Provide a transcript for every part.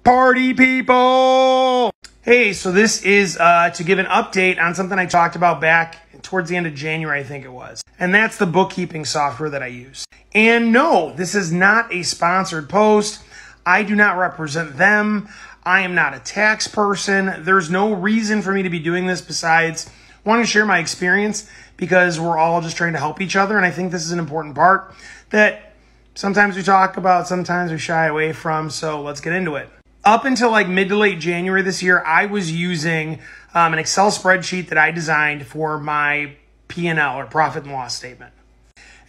Party people! Hey, so this is to give an update on something I talked about back towards the end of January, I think it was. And that's the bookkeeping software that I use. And no, this is not a sponsored post. I do not represent them. I am not a tax person. There's no reason for me to be doing this besides wanting to share my experience because we're all just trying to help each other. And I think this is an important part that sometimes we talk about, sometimes we shy away from. So let's get into it. Up until like mid to late January this year, I was using an Excel spreadsheet that I designed for my P&L or profit and loss statement.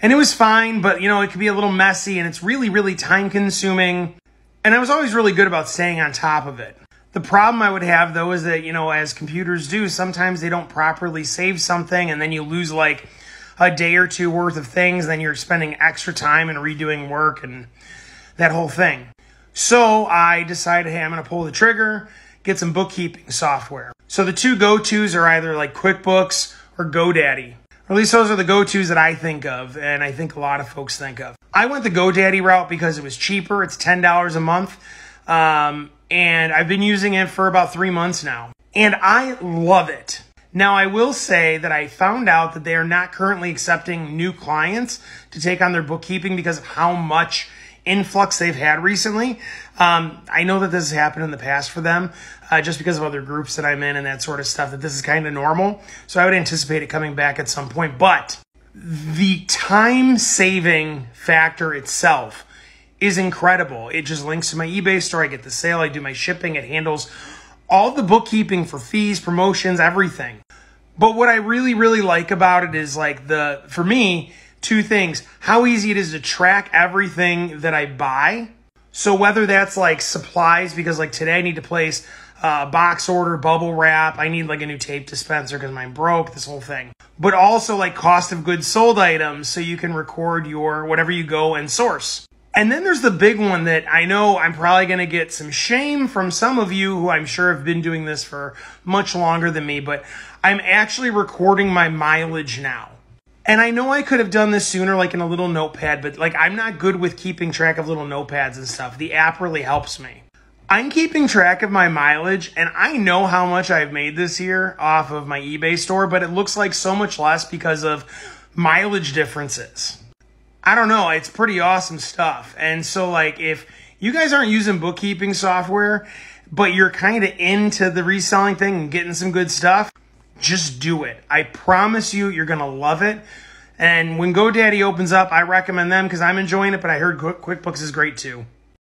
And it was fine, but you know, it could be a little messy and it's really, really time consuming. And I was always really good about staying on top of it. The problem I would have though is that, you know, as computers do, sometimes they don't properly save something and then you lose like a day or two worth of things. Then you're spending extra time and redoing work and that whole thing. So I decided, hey, I'm going to pull the trigger, get some bookkeeping software. So the two go-tos are either like QuickBooks or GoDaddy. Or at least those are the go-tos that I think of, and I think a lot of folks think of. I went the GoDaddy route because it was cheaper. It's $10 a month, and I've been using it for about 3 months now. And I love it. Now, I will say that I found out that they are not currently accepting new clients to take on their bookkeeping because of how much influx they've had recently. I know that this has happened in the past for them, just because of other groups that I'm in and that sort of stuff, that this is kind of normal. So I would anticipate it coming back at some point. But the time-saving factor itself is incredible. It just links to my eBay store. I get the sale. I do my shipping. It handles all the bookkeeping for fees, promotions, everything. But what I really, really like about it is like for me, two things: how easy it is to track everything that I buy. So whether that's like supplies, because like today I need to place a box order, bubble wrap. I need like a new tape dispenser because mine broke, this whole thing. But also like cost of goods sold items, so you can record your whatever you go and source. And then there's the big one that I know I'm probably going to get some shame from some of you who I'm sure have been doing this for much longer than me, but I'm actually recording my mileage now. And I know I could have done this sooner, like in a little notepad, but like I'm not good with keeping track of little notepads and stuff. The app really helps me. I'm keeping track of my mileage, and I know how much I've made this year off of my eBay store, but it looks like so much less because of mileage differences. I don't know, it's pretty awesome stuff. And so like if you guys aren't using bookkeeping software, but you're kind of into the reselling thing and getting some good stuff, just do it. I promise you, you're going to love it. And when GoDaddy opens up, I recommend them because I'm enjoying it, but I heard QuickBooks is great too.